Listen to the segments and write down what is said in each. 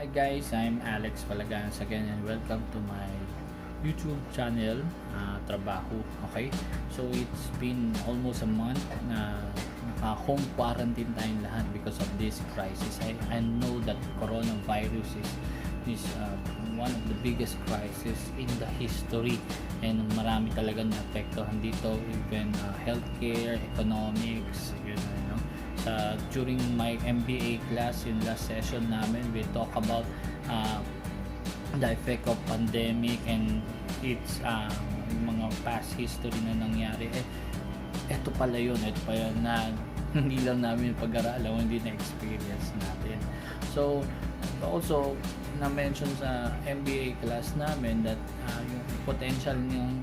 Hi guys, I'm Alex Palaganas again and welcome to my YouTube channel, Trabaho. Okay? So it's been almost a month na naka-home quarantine tayong lahat because of this crisis. I know that coronavirus is one of the biggest crisis in the history and marami talagang naapektuhan dito, even healthcare, economics, during my MBA class in last session namin, we talk about the effect of pandemic and its mga past history na nangyari. Ito pa yun na hindi lang namin pag-aralan, hindi na experience natin. So also na-mention sa MBA class namin that yung potential ng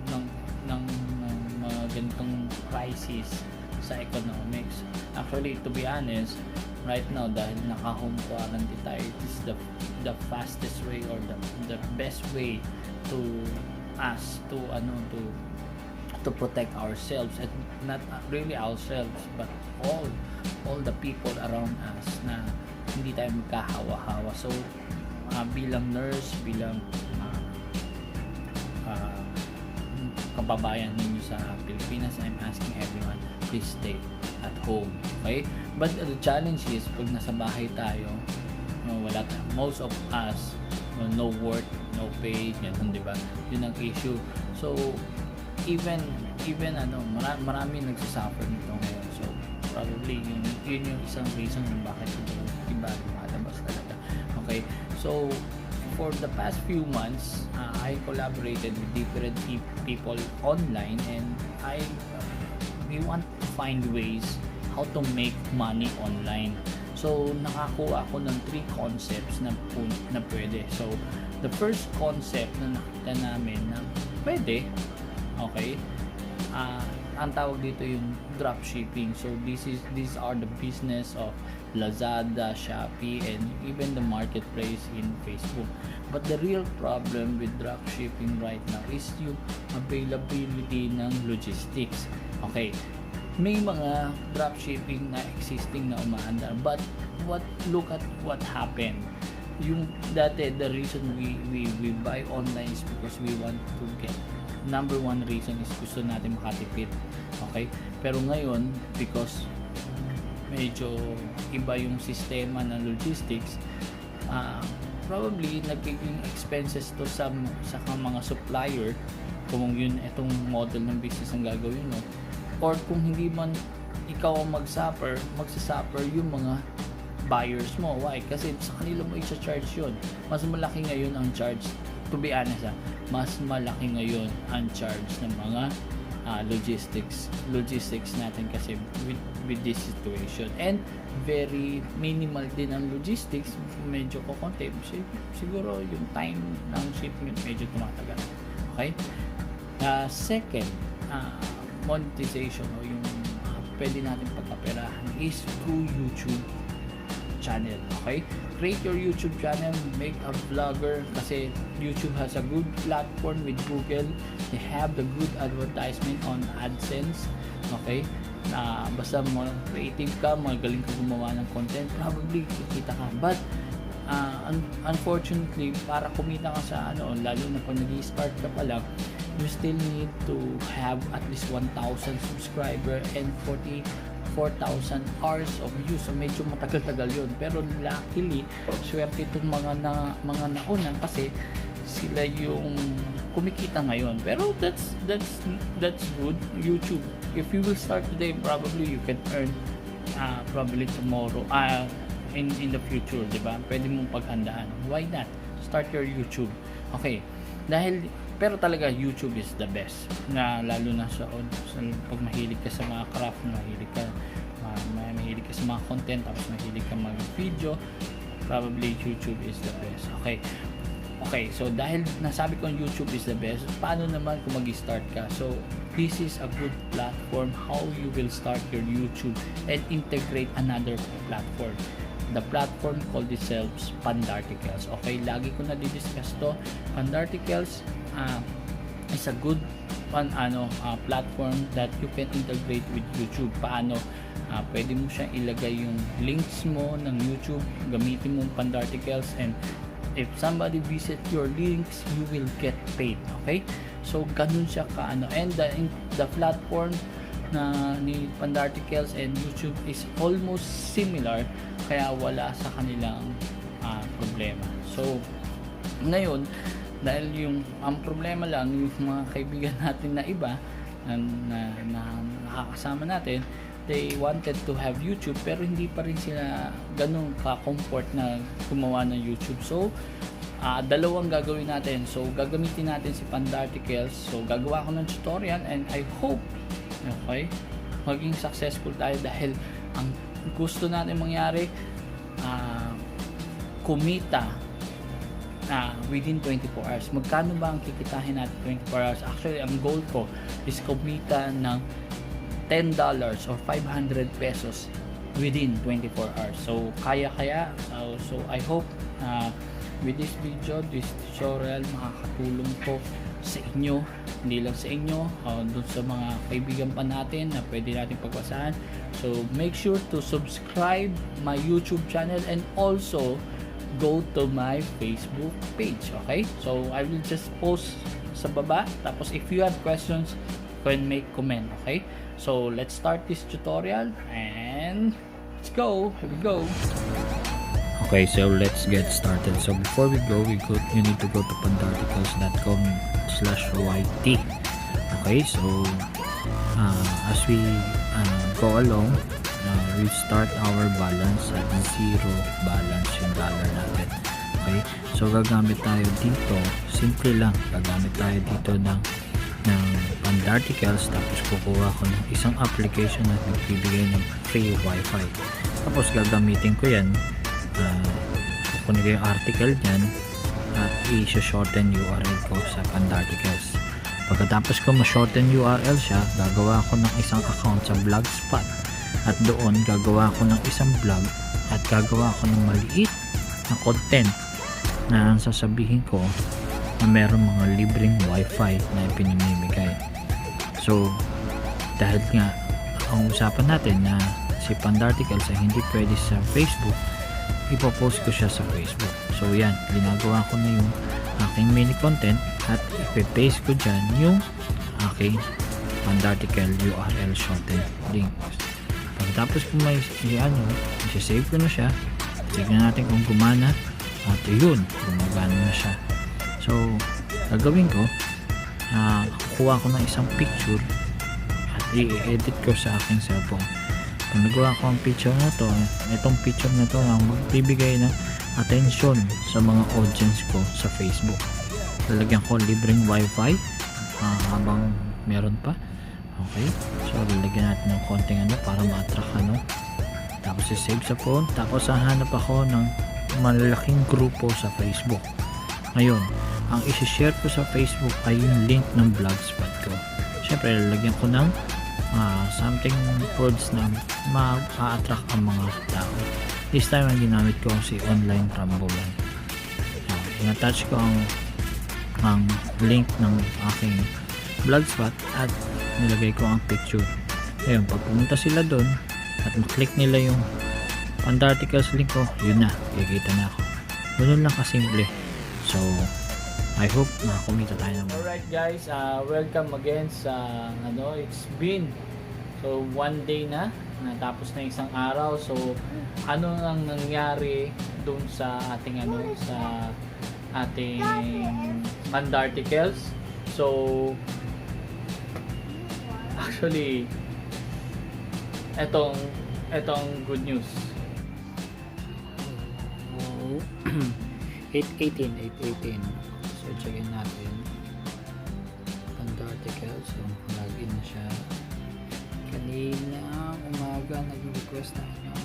mga ganitong crisis sa economics. Actually, to be honest, right now dahil naka-home quarantine tayo, it is the fastest way or the best way to us to protect ourselves, and not really ourselves but all the people around us na hindi tayo magkahawa-hawa. So bilang nurse, bilang kababayan ninyo sa Pilipinas, I'm asking everyone, please stay at home, okay? But the challenge is, pag nasa bahay tayo, most of us, no work, no pay, yan, di ba? Yun ang issue. So even marami nagsasuffer nito ngayon. So probably yun yung isang reason kung bakit iba lumalabas talaga. Okay, so for the past few months, I collaborated with different people online, and we want to find ways how to make money online. So nakakuha ako ng 3 concepts na pwede. So the first concept na nakita namin na pwede, okay, ang tawag dito yung dropshipping. So these are the business of Lazada, Shopee, and even the marketplace in Facebook. But the real problem with dropshipping right now is yung availability ng logistics. Okay, may mga dropshipping na existing na umaandar, but look at what happened. Yung dati, the reason we buy online is because we want to get, number one reason is gusto natin makatipid. Okay, pero ngayon, because medyo iba yung sistema ng logistics, probably nagiging expenses to sa mga supplier kung yun itong model ng business ang gagawin mo, or kung hindi man ikaw ang magsuffer yung mga buyers mo. Why? Kasi sa kanila mo i-charge yun. Mas malaki ngayon ang charge, to be honest, mas malaki ngayon ang charge ng mga logistics natin kasi with this situation, and very minimal din ang logistics, medyo kukonti, siguro yung time ng shipment medyo tumatagal. Okay, second, monetization o yung pwede natin pagkaperahan is through YouTube channel. Okay, create your YouTube channel, make a vlogger, kasi YouTube has a good platform with Google. They have the good advertisement on AdSense. Okay, basta mo creative ka, magaling ka gumawa ng content, probably kikita ka. But unfortunately, para kumita ka sa lalo na pag nag-start ka pa lang, you still need to have at least 1,000 subscriber and 4,000 hours of views. So medyo matagal-tagal yun, pero luckily swerte itong mga nauna kasi sila yung kumikita ngayon. Pero that's good. YouTube, if you will start today, probably you can earn probably tomorrow, in the future, di ba? Pwede mong paghandaan. Why not? Start your YouTube. Okay, pero talaga YouTube is the best, na lalo na sa pag mahilig ka sa mga craft, mahilig ka sa mga content, tapos mahilig ka mag-video, probably YouTube is the best. Okay, so dahil nasabi ko YouTube is the best, paano naman kung mag-start ka? So this is a good platform how you will start your YouTube and integrate another platform. The platform called itself Pandarticles. Okay, lagi ko na di-discuss to. Pandarticles is a good platform that you can integrate with YouTube. Paano? Pwede mo siya ilagay yung links mo ng YouTube, gamitin mo Pandarticles, and if somebody visit your links, you will get paid. Okay, so ganun siya ka ano. And the platform na ni Pandarticles and YouTube is almost similar, kaya wala sa kanilang problema. So ngayon, dahil ang problema lang yung mga kaibigan natin na iba na nakakasama natin, they wanted to have YouTube pero hindi pa rin sila ganun ka-comfort na gumawa ng YouTube. So dalawang gagawin natin. So gagamitin natin si Pandarticles. So gagawa ko ng tutorial and I hope maging successful tayo, dahil ang gusto natin mangyari, kumita within 24 hours. Magkano ba ang kikitahin natin 24 hours? Actually, ang goal ko is kumita ng $10 or 500 pesos within 24 hours. So kaya so I hope with this video, this tutorial, makakatulong po sa inyo, hindi lang sa inyo, dun sa mga kaibigan pa natin na pwede natin pagbasahan. So make sure to subscribe my YouTube channel and also go to my Facebook page. Okay, so I will just post sa baba, tapos if you have questions, go and make comment. Okay, so let's start this tutorial and let's go. Here we go. Okay, so let's get started. So before we go, you need to go to pandarticles.com/yt. Okay, so as we go along, we start our balance at zero balance yung dollar natin. Okay, so gagamit tayo dito, simple lang, gagamit tayo dito ng Pandarticles, tapos kukuha ko ng isang application na nagbibigay ng free wifi, tapos gagamitin ko yan, kukunin ko yung article dyan at i-shorten URL ko sa Pandarticles. Pagkatapos ko ma-shorten URL siya, gagawa ko ng isang account sa Blogspot at doon gagawa ko ng isang blog at gagawa ko ng maliit na content na sasabihin ko na meron mga libreng wifi na ipinamimigay. So dahil nga ang usapan natin na si Pandarticles ay hindi pwede sa Facebook, ipopost ko siya sa Facebook. So yan, ginagawa ko na yung aking mini content at ipe-paste ko dyan yung aking Pandarticle URL shorten link. Pagkatapos kung may i-save ko na siya, tignan natin kung gumana, at yun, gumagana na siya. So gagawin ko, kukuha ko ng isang picture at i-edit ko sa aking cellphone. Pag nagawa ko ang picture na to, itong picture na to ang magbibigay ng attention sa mga audience ko sa Facebook. Lalagyan ko libreng wifi habang meron pa. Okay, so lalagyan natin ng konting para ma-attract tapos i-save sa phone, tapos hahanap ako ng malaking grupo sa Facebook. Ngayon, ang isi-share ko sa Facebook ay yung link ng Blogspot ko. Syempre lalagyan ko ng something words na ma-attract ang mga tao. This time ang ginamit ko si online rambulan. In-attach ko ang link ng aking Blogspot at nilagay ko ang picture. Ngayon, pag pumunta sila doon at maklik nila yung Pandarticles link ko, yun na, kikita na ako. Ganun lang kasimple. So I hope makakumita tayo naman. Alright guys, welcome again sa it's been one day na, natapos na isang araw. So ano ang nangyari dun sa ating sa ating Pandarticles? So actually etong good news. 818. So checkin natin Pandarticles. So login na siya. Kanina umaga nag-request tayo ng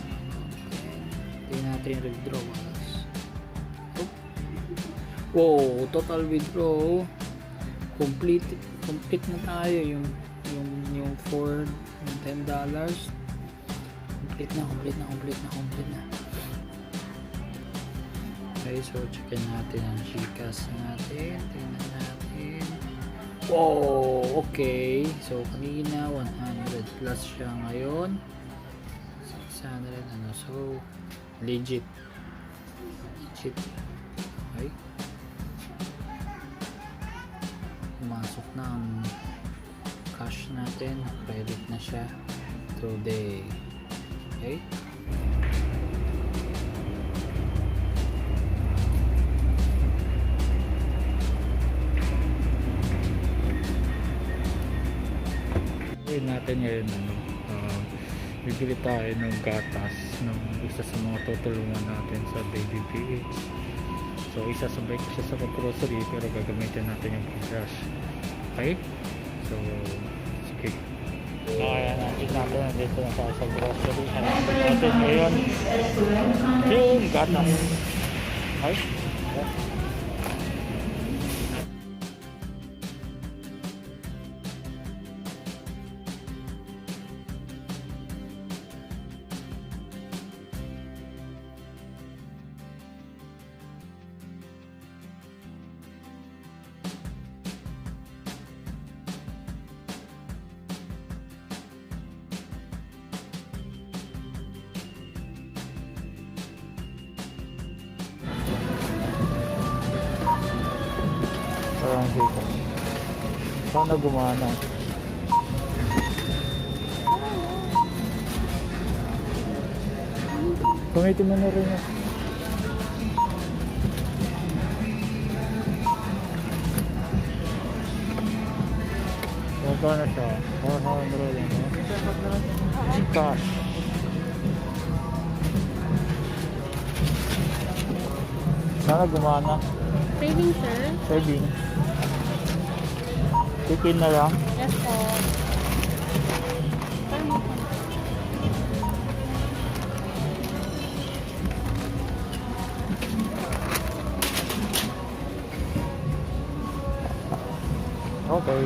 tingnan natin yung withdrawals. Wow, total withdraw complete na tayo. Yung for $10 complete na. Okay, so checkin natin ang Gcash natin. Tingnan natin. Wow, okay. So kanina 100 plus siya, ngayon 600 so legit. Okay, Okay? Pumasok na ang cash natin, credit na siya today. Okay? Gawin natin ngayon bibili tayo ng gatas ng isa sa mga tutulungan natin sa baby PH. So isasabay ko siya sa grocery pero gagamitin natin yung cash. Okay? So sige. Kaya natin nandito na tayo sa grocery. Hanapin natin ngayon yung gatas. Okay? Yeah. Parang dito. Sana gumana. Gamitin mo na rin yun. Magkano siya? 400 lang. Cash. Sana gumana. Saving, sir? Saving. Tikin na lang. Yes, po. Okay.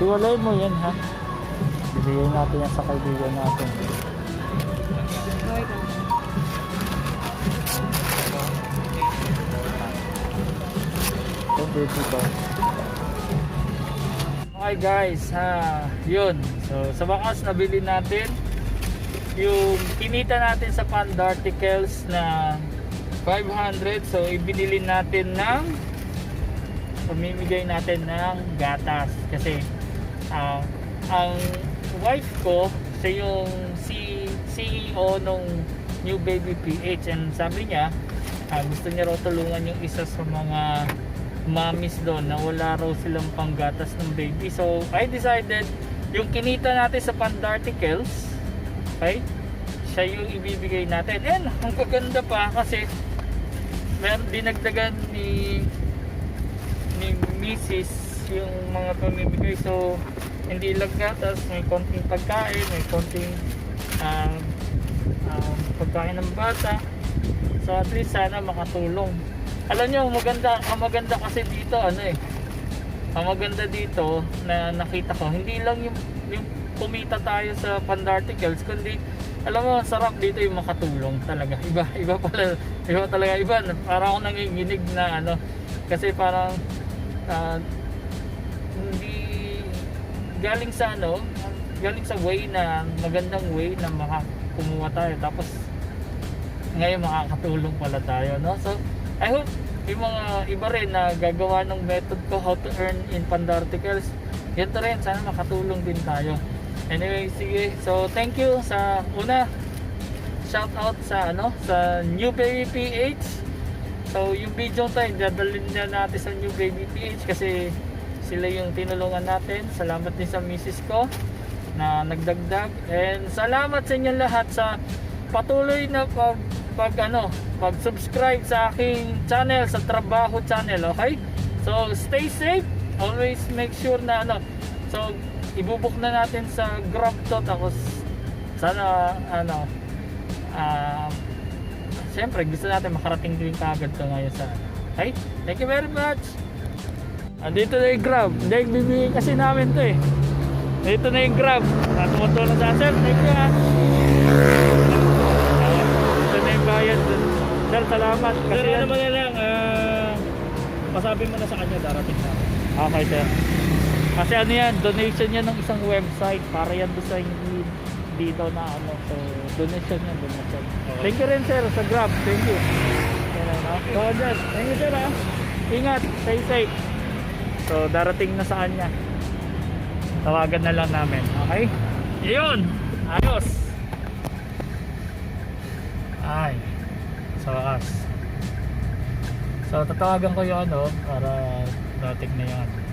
Iwalay mo yan, ha? Bibigyan natin yan sa kaibigan natin. Okay ka. Okay guys, yun. So sa wakas nabili natin yung kinita natin sa Pandarticles na 500. So ibinili natin ng pamimigay natin ng gatas kasi ang wife ko siya yung CEO nung New Baby PH and sabi niya gusto niya raw tulungan yung isa sa mga mommies doon na wala raw silang panggatas ng baby. So I decided yung kinita natin sa Pandarticles, okay, siya yung ibibigay natin. And ang kaganda pa kasi meron dinagdagan ni Mrs. yung mga pamimigay. So hindi lang gatas, may konting pagkain, may konting pagkain ng bata. So at least sana makatulong. Alam nyo, ang maganda kasi dito, ang maganda dito na nakita ko, hindi lang yung kumita tayo sa Pandarticles, kundi alam mo, sarap dito yung makatulong talaga. Iba talaga. Parang ako nanginginig na kasi parang hindi galing sa way na magandang way na makakumuha tayo, tapos ngayon makakatulong pala tayo, no? So I hope yung mga iba rin na gagawa ng method ko how to earn in Pandarticles, yan to rin, sana makatulong din tayo. Anyway, sige, so thank you sa una, shout out sa sa New Baby PH. So yung video tayo dadalhin na natin sa New Baby PH kasi sila yung tinulungan natin. Salamat din sa misis ko na nagdagdag, and salamat sa inyo lahat sa patuloy na pag-subscribe sa aking channel, sa trabaho channel, okay? So stay safe, always make sure na so ibubuk na natin sa Grab to, tapos sana siyempre gusto natin makarating din kagad to ngayon sa okay? Thank you very much. Andito na yung Grab, hindi bibigyan kasi namin to dito na yung Grab na tumutulong sa atin. Thank you, ha. Ito na yung bayad. Sir, salamat. Kasi Sir, naman na lang, pasabi mo na sa kanya, darating na. okay, sir. Kasi yan, donation yan ng isang website para yan doon sa dito na ano. So, donation yan, donation. Thank you rin sir sa Grab. Thank you. Yan, ano. So, just, thank you sir ha. Ingat, stay safe. So, darating na sa kanya. Tawagan na lang namin. Okay? Yun! Ayos! Ay. Sa wakas. So, tatawagan ko yung ano para dating na yung ano.